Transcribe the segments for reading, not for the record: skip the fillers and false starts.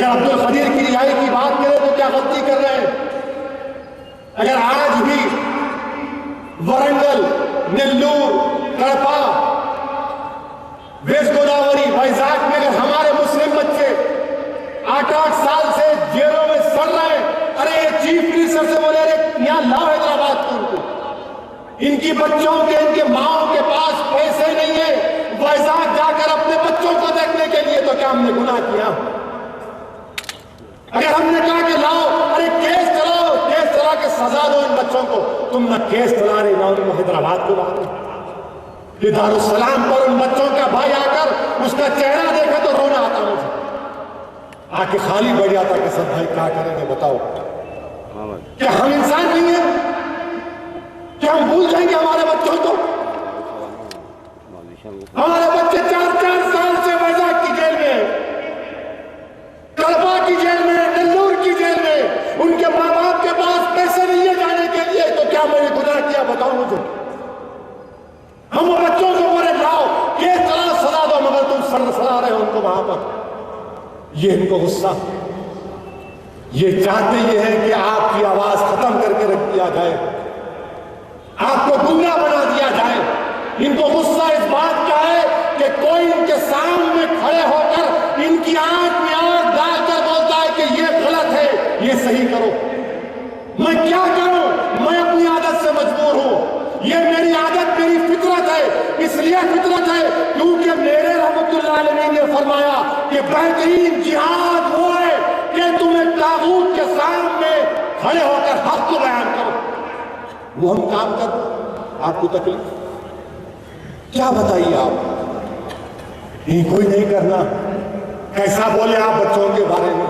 अगर अब्दुल कदीर की रिहाई की बात करें तो क्या गलती कर रहे हैं? अगर आज भी वरंगल, नेल्लूर, कड़पा, वेस्ट गोदावरी, वैजाग में अगर हमारे मुस्लिम बच्चे 8-8 साल से जेलों में सड़ रहे हैं, अरे ये चीफ मिनिस्टर से बोले अरे यहां लाओ हैदराबाद को, उनको इनकी बच्चों के, इनके माओ के पास पैसे नहीं है वैजाग जाकर अपने बच्चों को देखने के लिए, तो क्या हमने गुनाह किया? अगर हमने कहा कि लाओ, अरे केस चलाओ, केस चला के सजा दो इन बच्चों को, तुम ना केस चला रहे ना उनको हैदराबाद को ला रहे। दारुसलाम पर उन बच्चों का भाई आकर उसका चेहरा देखा तो रोना आता मुझे, आके खाली बैठ जाता कि सब भाई क्या करेंगे बताओ? क्या हम इंसान नहीं है? क्या हम भूल जाएंगे हमारे बच्चों को? हमारे बच्चे 4-4 साल से वैजाग की जेल में, कड़पा की जेल में, नेल्लूर की जेल में, उनके माँ बाप के पास पैसे नहीं है जाने के लिए, तो क्या मैंने गुनाह किया बताओ मुझे? हम बच्चों को बोले लाओ, केस चला, सजा दो, मगर तुम सजा रहे हो उनको वहां पर। ये इनको गुस्सा, ये चाहते ये है कि आपकी आवाज खत्म करके रख दिया जाए, आपको गुंडा बना दिया जाए। इनको गुस्सा इस बात का है कि कोई इनके सामने खड़े होकर इनकी आंख में आंख डालकर बोलता है कि ये गलत है, ये सही करो। मैं क्या करूं? मैं अपनी आदत से मजबूर हूं, ये मेरी आदत, मेरी फितरत है। इसलिए फितरत है क्योंकि मेरे रहमतुल्लाह अलैहि ने फरमाया कि बेहतरीन जिहाद वो है कि तुम एक तागूत के सामने खड़े होकर हक को बयान करो। वो हम काम कर, आपको तकलीफ क्या बताइए आप? ये कोई नहीं करना। कैसा बोले आप बच्चों के बारे में?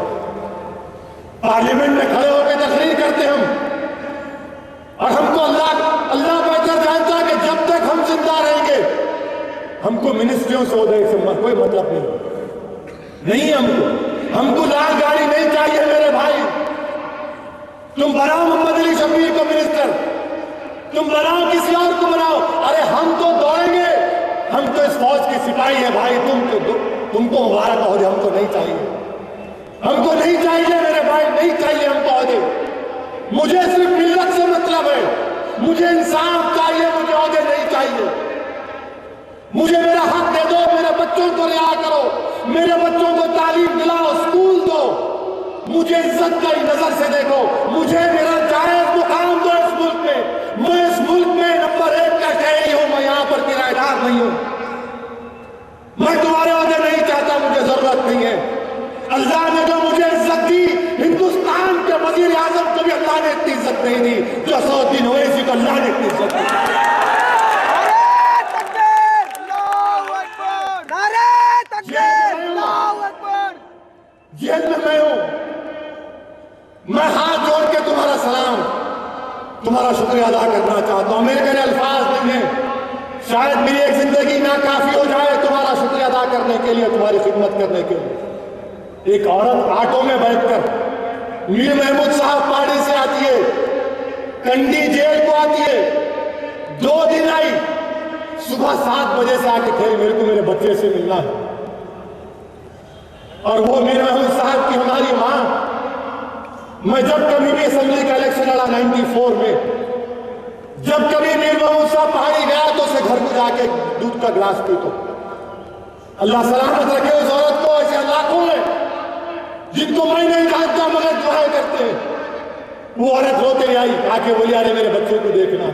पार्लियामेंट में खड़े होकर तकरीर करते हम, और हमको अल्लाह बेहतर जानता है कि जब तक हम जिंदा रहेंगे हमको मिनिस्ट्रियों से ओहदे से कोई मतलब नहीं। हमको लाल गाड़ी नहीं चाहिए मेरे भाई। तुम बनाओ मोहम्मद अली शफीर को मिनिस्टर, तुम बनाओ किसी और को बनाओ, अरे हम तो दौड़ेंगे, हम तो इस फौज के सिपाही है भाई। तुमको मुबारक ओहदे हमको नहीं चाहिए, हमको नहीं चाहिए मेरे भाई, नहीं चाहिए हमको ओहदे। मुझे सिर्फ मिल्लत से मतलब है, मुझे इंसाफ चाहिए, मुझे ओहदे नहीं चाहिए। मुझे मेरा हक दे दो, मेरे बच्चों को रिहा करो, मेरे बच्चों को तालीम दिलाओ, स्कूल दो, मुझे इज्जत की नजर से देखो, मुझे मेरा जायज मुकाम दो इस मुल्क में। मैं इस मुल्क में नंबर 1 का शहरी हूं, मैं यहां पर किराएदार नहीं हूं। मैं तुम्हारे ओहदे नहीं चाहता, मुझे जरूरत नहीं है। अल्लाह ने जो मुझे इज्जत दी, हिंदुस्तान के वजीर आजम को भी अल्लाह ने इतनी इज्जत नहीं दी जो सऊदी ओवैसी को अल्लाह ने इतनी इज्जत दी। जेल में मैं हूं, मैं हाथ जोड़ के तुम्हारा सलाम, तुम्हारा शुक्रिया अदा करना चाहता हूं। मेरे मेरे अल्फाज नहीं है, शायद मेरी एक जिंदगी नाकाफी हो जाए तुम्हारा शुक्रिया अदा करने के लिए, तुम्हारी खिदमत करने के लिए। एक औरत ऑटो में बैठकर मीर महमूद साहब पहाड़ी से आती है, कंडी जेल को आती है, 2 दिन आई, सुबह 7 बजे से आके थे मेरे को मेरे बच्चे से मिलना है। और वो मीर महमूद साहब की हमारी मां, मैं जब कभी भी असेंबली का इलेक्शन लड़ा 94 में, जब कभी मीर महमूद साहब पहाड़ी गया तो उसे घर को जाके दूध का गिलास पीतो। अल्लाह सलामत रखे उस औरत को। ऐसे लाखों हैं जिनको मैं नहीं जानता मगर दुआएं करते हैं। वो औरत रोते आई, आके बोली अरे मेरे बच्चे को देखना।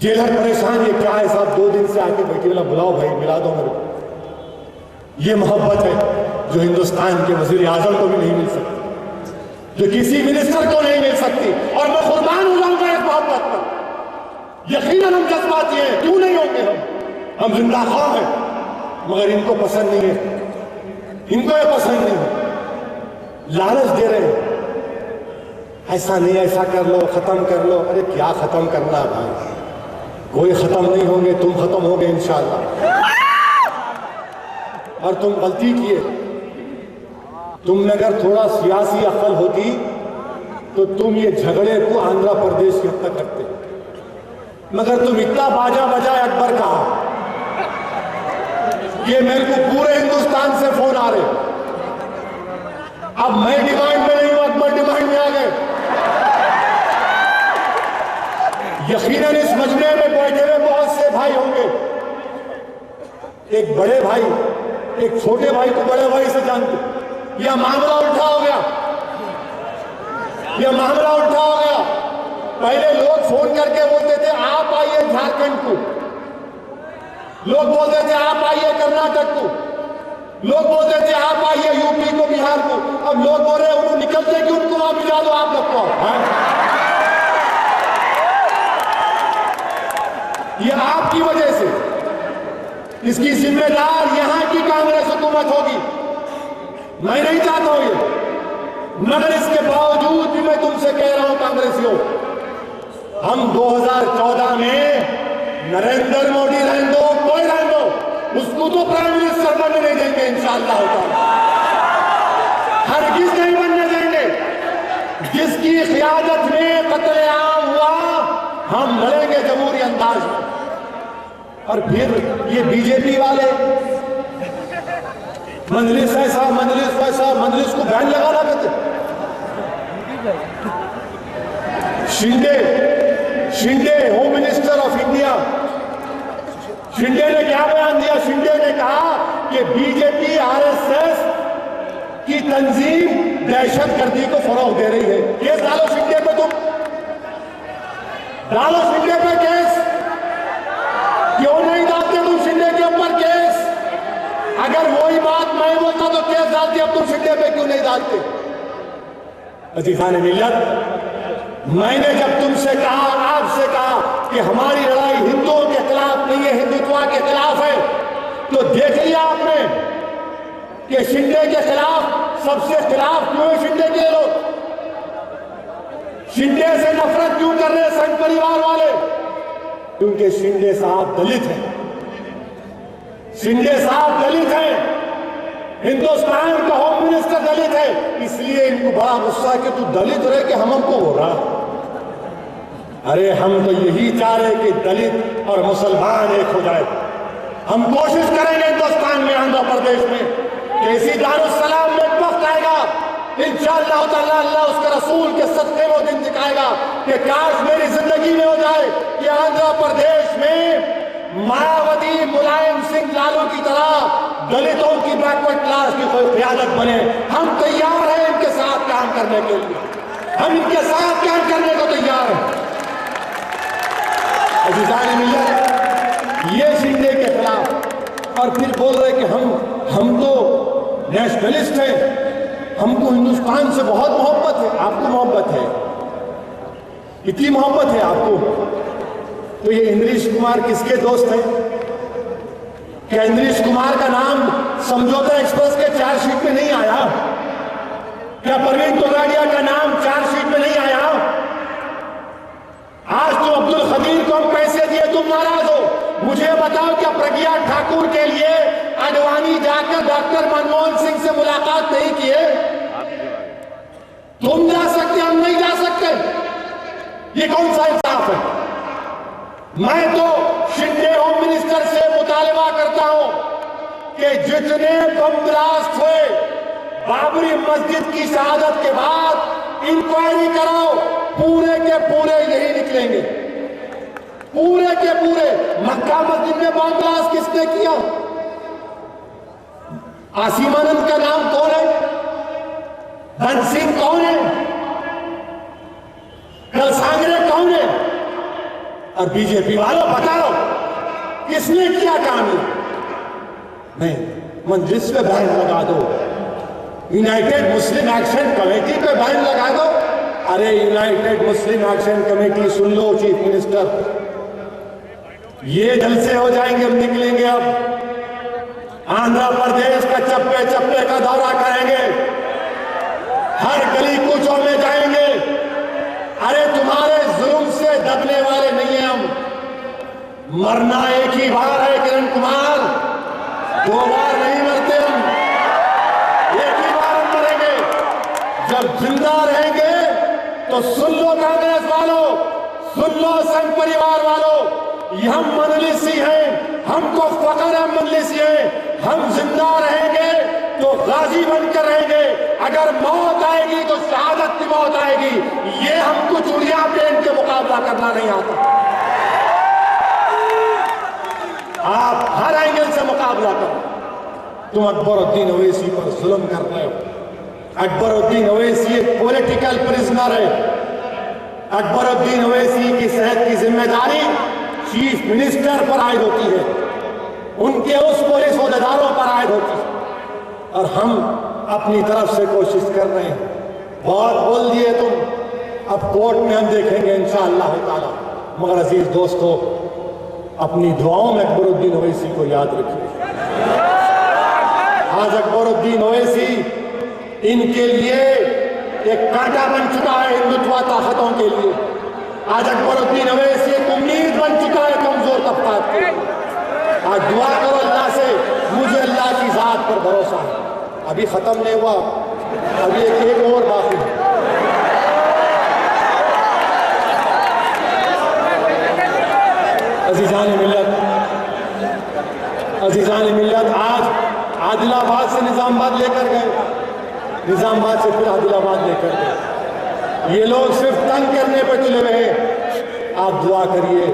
जेलर परेशान, ये क्या है साहब, 2 दिन से आके बैठी, बोला बुलाओ भाई मिला दो मेरे को। ये मोहब्बत है जो हिंदुस्तान के वजीर आजम को भी नहीं मिल सकती, जो किसी मिनिस्टर को नहीं मिल सकती, और मैं कुर्बान हो जाऊंगा इस मोहब्बत पर। यकीनन हम जज्बाती हैं, क्यों नहीं होंगे हम जिंदा ख्वाह हैं, मगर इनको पसंद नहीं है, इनको ये पसंद नहीं है। लालच दे रहे हैं, ऐसा नहीं, ऐसा कर लो, खत्म कर लो। अरे क्या खत्म करना भाई, कोई खत्म नहीं होंगे, तुम खत्म होगे इंशाअल्लाह। और तुम गलती किए, तुमने अगर थोड़ा सियासी अक्ल होती तो तुम ये झगड़े को आंध्र प्रदेश के हद तक रखते, मगर तुम इतना बाजा बजाए अकबर कहा। ये मेरे को पूरे हिंदुस्तान से फोन आ रहे, अब मैं डिमांड में नहीं हूं, अकबर डिमांड में आ गए। यकीनन इस मजमे में बैठे हुए बहुत से भाई होंगे, एक बड़े भाई एक छोटे भाई को बड़े भाई से जानते। यह मामला उल्टा हो गया, यह मामला उल्टा हो गया। पहले लोग फोन करके बोलते थे आप आइए झारखंड को, लोग बोलते थे आप आइए कर्नाटक को, लोग बोलते थे आप आइए यूपी को, बिहार को। अब लोग बोल रहे उनको निकलते कि उनको वहां भिजा दो आप लोग को। ये आपकी वजह से, इसकी जिम्मेदार यहां की कांग्रेस हुकूमत होगी। मैं नहीं चाहता हूं ये, मगर इसके बावजूद भी मैं तुमसे कह रहा हूं कांग्रेसियों, हम 2014 में नरेंद्र मोदी रहने दो, कोई रहने दो, उसको तो प्राइम मिनिस्टर बनने नहीं देंगे इंशाअल्लाह ताला, हरगिज़ नहीं बनने देंगे। जिसकी क़ियादत में कत्लेआम हुआ हम लड़ेंगे जमहूरी अंदाज में। और फिर ये बीजेपी वाले मजलिस ऐसा मजलिस वैसा, मजलिस को बैन लगाना कहते। Shinde home minister of India, Shinde ने क्या बयान दिया? शिंदे ने कहा कि बीजेपी आरएसएस की तंजीम दहशतगर्दी को फरोग दे रही है। केस डालो शिंदे पे, तुम डालो शिंदे पे केस। क्यों नहीं डालते तुम शिंदे के ऊपर केस? अगर वही बात मैं बोलता तो केस डालते, अब तुम शिंदे पे क्यों नहीं डालते? अजीज़ान मिल्लत, मैंने जब तुमसे कहा, आपसे कहा कि हमारी लड़ाई हिंदुओं के खिलाफ नहीं है, हिंदुत्व के खिलाफ है, तो देख लिया आपने कि शिंदे के खिलाफ, सबसे खिलाफ क्यों है शिंदे के लोग? शिंदे से नफरत क्यों कर रहे हैं संघ परिवार वाले? क्योंकि शिंदे साहब दलित हैं, शिंदे साहब दलित हैं, हिंदुस्तान का होम मिनिस्टर दलित है, इसलिए इनको बड़ा गुस्सा कि तू दलित रहे कि हमको हो रहा। अरे हम तो यही चाह रहे कि दलित और मुसलमान एक हो जाए। हम कोशिश करेंगे हिंदुस्तान में, आंध्र प्रदेश में, कि इसी दारुस्सलाम में एक वक्त आएगा इंशाअल्लाह ताला, अल्लाह उसके रसूल के सदक़े वो दिन दिखाएगा कि काश मेरी जिंदगी में हो जाए कि आंध्र प्रदेश में मायावती मुलायम सिंह लालू की तरह दलितों की बैकवर्ड क्लास की कोई क़यादत बने। हम तैयार हैं इनके साथ काम करने के लिए, हम इनके साथ काम करने को तैयार हैं। अज़ीज़ान मिल्लत, ये शिंदे के खिलाफ, और फिर बोल रहे कि हम तो नेशनलिस्ट हैं, हमको हिंदुस्तान से बहुत मोहब्बत है। आपको मोहब्बत है, इतनी मोहब्बत है आपको, तो ये इंद्रेश कुमार किसके दोस्त हैं? क्या इंद्रेश कुमार का नाम समझौता एक्सप्रेस के चार्जशीट में नहीं आया? क्या परवीन तोगाड़िया का नाम चार्जशीट में नहीं आया? आज तो अब्दुल खदीर को हम पैसे दिए, तुम नाराज हो। मुझे बताओ, क्या प्रज्ञा ठाकुर के लिए आडवाणी जाकर डॉक्टर मनमोहन सिंह से मुलाकात नहीं किए? तुम जा सकते, हम नहीं जा सकते? ये कौन सा इंसाफ है? मैं तो शिंदे होम मिनिस्टर से मुतालबा करता हूं कि जितने बम ब्लास्ट हुए बाबरी मस्जिद की शहादत के बाद, इंक्वायरी कराओ, पूरे के पूरे यही निकलेंगे, पूरे के पूरे। मक्का मस्जिद में बम ब्लास्ट किसने किया? आसिमानंद का नाम कौन है? धन सिंह कौन है? कलसांगरे कौन है? और बीजेपी वालों बताओ किसने किया काम? नहीं, मजलिस पे बैन लगा दो, यूनाइटेड मुस्लिम एक्शन कमेटी पे बैन लगा दो। अरे यूनाइटेड मुस्लिम एक्शन कमेटी सुन लो चीफ मिनिस्टर, ये जलसे हो जाएंगे, हम निकलेंगे अब आंध्र प्रदेश का चप्पे चप्पे का दौरा करेंगे, हर गली कूचों में जाएंगे। अरे तुम्हारे जुल्म से दबने वाले नहीं है हम, मरना एक ही बार है किरण कुमार, दो बार नहीं मरते हम, एक ही बार हम मरेंगे। जब जिंदा रहेंगे तो सुन लो कांग्रेस वालों, सुन लो संघ परिवार वालों, ये हम मजलिसी हैं, हमको फख्र है मजलिसी हैं। हम जिंदा रहेंगे तो गाजी बनकर रहेंगे, अगर मौत आएगी तो शहादत की मौत आएगी। ये हमको चूड़ियां पहन के मुकाबला करना नहीं आता। आप हर एंगल से मुकाबला करो। तुम अकबरुद्दीन अवैसी पर जुल्म कर रहे हो। अकबरुद्दीन अवैसी एक पॉलिटिकल प्रिजनर है। अकबरुद्दीन अवैसी की सेहत की जिम्मेदारी चीफ मिनिस्टर पर आयद होती है, उनके उस पुलिस अहदेदारों पर आयद होती है। और हम अपनी तरफ से कोशिश कर रहे हैं। बहुत बोल दिए तुम, अब कोर्ट में हम देखेंगे इंशाअल्लाह ताला। मगर अजीज दोस्तों, अपनी दुआओं में अकबरुद्दीन अवैसी को याद रखिए। आज अकबरुद्दीन अवैसी इनके लिए एक कांटा बन चुका है हिंदुत्व ताकतों के लिए। आज अकबरुद्दीन अवैसी एक उम्मीद बन चुका है कमजोर तबकात के लिए। आज दुआ करो अल्लाह से, मुझे अल्लाह की जात पर भरोसा है। अभी खत्म नहीं हुआ, अभी एक और बाकी है। अजीजान मिल्लत, आज आदिलाबाद से निजामाबाद लेकर गए, निजामाबाद से फिर आदिलाबाद लेकर गए। ये लोग सिर्फ तंग करने पर तुले हुए हैं। आप दुआ करिए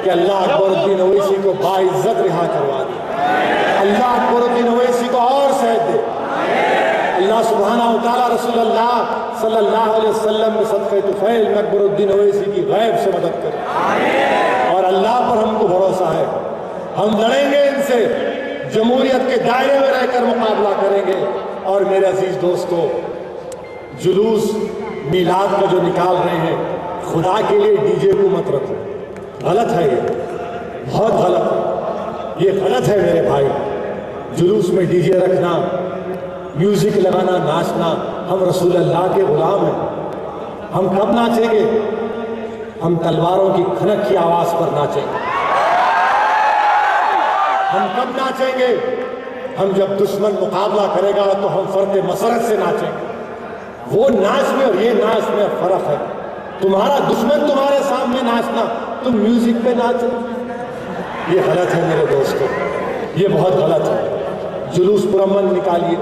कि अल्लाह अकबरुद्दीन अवैसी को बाइज्जत रिहा करवा दे। अल्लाह अकबरुद्दीन अवैसी को और सेहत दे। अल्लाह सुब्हानहू तआला रसूलुल्लाह सल्लल्लाहु अलैहि वसल्लम के सदक़े तुफ़ैल में अकबरुद्दीन अवैसी की गैब से मदद करे। और अल्लाह पर हमको भरोसा है, हम लड़ेंगे इनसे, जमहूरियत के दायरे में रहकर मुकाबला करेंगे। और मेरे अजीज दोस्तों, जुलूस मिलाद का जो निकाल रहे हैं, खुदा के लिए डीजे को मत रखो। गलत है, ये बहुत गलत है, ये गलत है मेरे भाई। जुलूस में डीजे रखना, म्यूजिक लगाना, नाचना, हम रसूल अल्लाह के गुलाम हैं। हम कब नाचेंगे? हम तलवारों की खनक की आवाज पर नाचेंगे। हम कब नाचेंगे? हम जब दुश्मन मुकाबला करेगा तो हम फर्द मसरत से नाचेंगे। वो नाच में और ये नाच में फर्क है। तुम्हारा दुश्मन तुम्हारे सामने नाचना, तुम म्यूजिक पे नाचो, ये गलत है मेरे दोस्तों, ये बहुत गलत है। जुलूस पुरअमन निकालिए।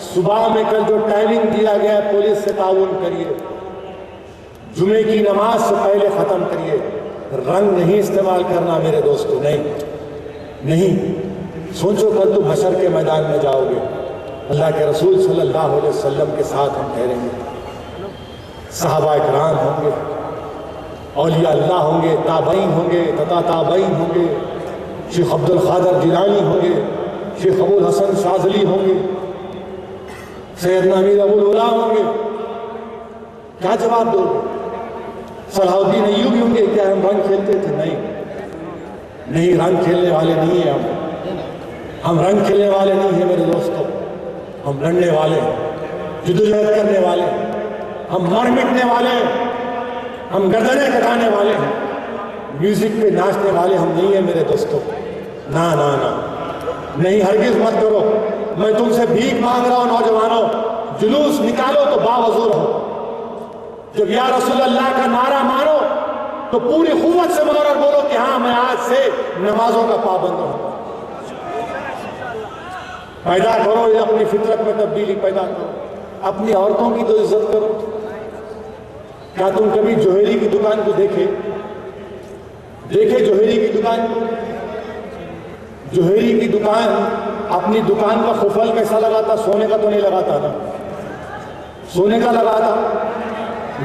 सुबह में कल जो टाइमिंग दिया गया है, पुलिस से ताउन करिए। जुमे की नमाज से पहले ख़त्म करिए। रंग नहीं इस्तेमाल करना मेरे दोस्तों, नहीं। सोचो कल तुम हशर के मैदान में जाओगे, अल्लाह के रसूल सल्लल्लाहु अलैहि वसल्लम के साथ हम ठहरेंगे। सहाबा इकराम होंगे, औलिया अल्लाह होंगे, ताबईन होंगे, तथा ताबईन होंगे, शेख अब्दुल कादिर जिलानी होंगे, शेख अबुल हसन शाज़ली होंगे, सैयदना अमीर अबुल उला होंगे। क्या जवाब दोगे? सलाहुद्दीन अय्यूबी होंगे। क्या हम रंग खेलते थे? नहीं, रंग खेलने वाले नहीं है हम रंग खेलने वाले नहीं हैं मेरे दोस्तों। हम लड़ने वाले हैं, जद्दोजहद करने वाले हैं, हम मर मिटने वाले हैं, हम गर्दनें कटाने वाले हैं। म्यूजिक पे नाचने वाले हम नहीं हैं मेरे दोस्तों। ना, नहीं, हरगिज मत करो। मैं तुमसे भीख मांग रहा हूं नौजवानों, जुलूस निकालो तो बावजूर हो। जब या रसूल अल्लाह का नारा मारो तो पूरी कुव्वत से मारो और बोलो कि हाँ, मैं आज से नमाजों का पाबंद हूं। पैदा करो, ये अपनी फितरत में तब्दीली पैदा करो। अपनी औरतों की तो इज्जत करो। क्या तुम कभी जोहरी की दुकान को देखे जोहरी की दुकान को? जोहरी की दुकान अपनी दुकान का खुफल कैसा लगाता? सोने का तो नहीं लगाता ना, सोने का लगाता,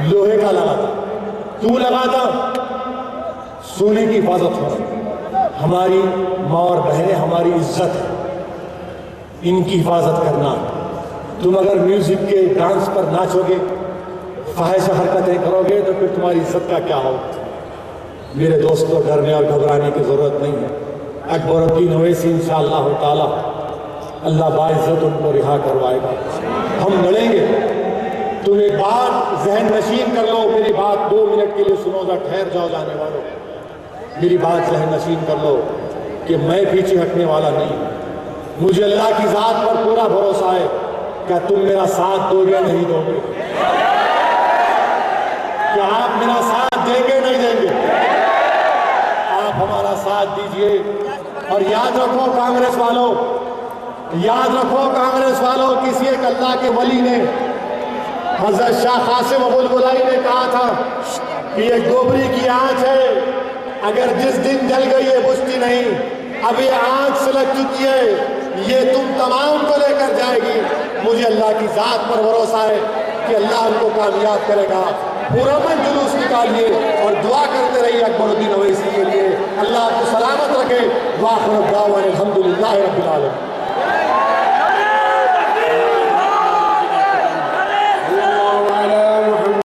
लोहे का लगाता। क्यों लगाता? सोने की हिफाजत हो। हमारी माँ और बहनें हमारी इज्जत है, इनकी हिफाजत करना। तुम अगर म्यूजिक के डांस पर नाचोगे, ख्वाहिश हरकतें करोगे तो फिर तुम्हारी इज्जत का क्या हो? मेरे दोस्तों, डरने और घबराने की जरूरत नहीं है। अकबरुद्दीन अवैसी इंशाअल्लाह ताला अल्लाह बाइज्जत उनको रिहा करवाएगा। हम लड़ेंगे। तुम एक बात जहन नशीन कर लो, मेरी बात 2 मिनट के लिए सुनो, जा ठहर जाओ जाने वालों, मेरी बात जहन नशीन कर लो कि मैं पीछे हटने वाला नहीं। मुझे अल्लाह की जात पर पूरा भरोसा है। क्या तुम मेरा साथ दोगे? नहीं दोगे? क्या आप मेरा साथ देंगे? नहीं देंगे? आप हमारा साथ दीजिए। और याद रखो कांग्रेस वालों, याद रखो कांग्रेस वालों, किसी एक अल्लाह के वली ने, हजरत शाह कासिम अबुल बुलाई ने कहा था कि ये गोबरी की आंच है, अगर जिस दिन जल गई ये बुझती नहीं, अब ये आंच सुलग चुकी है, ये तुम तमाम को लेकर जाएगी। मुझे अल्लाह की जात पर भरोसा है कि अल्लाह उनको कामयाब करेगा। पुरअमन जुलूस निकालिए और दुआ करते रहिए अकबरुद्दीन अवैसी के लिए। अल्लाह आपको सलामत रखे। वाखिर दावाना अल्हम्दुलिल्लाहि रब्बिल आलमीन।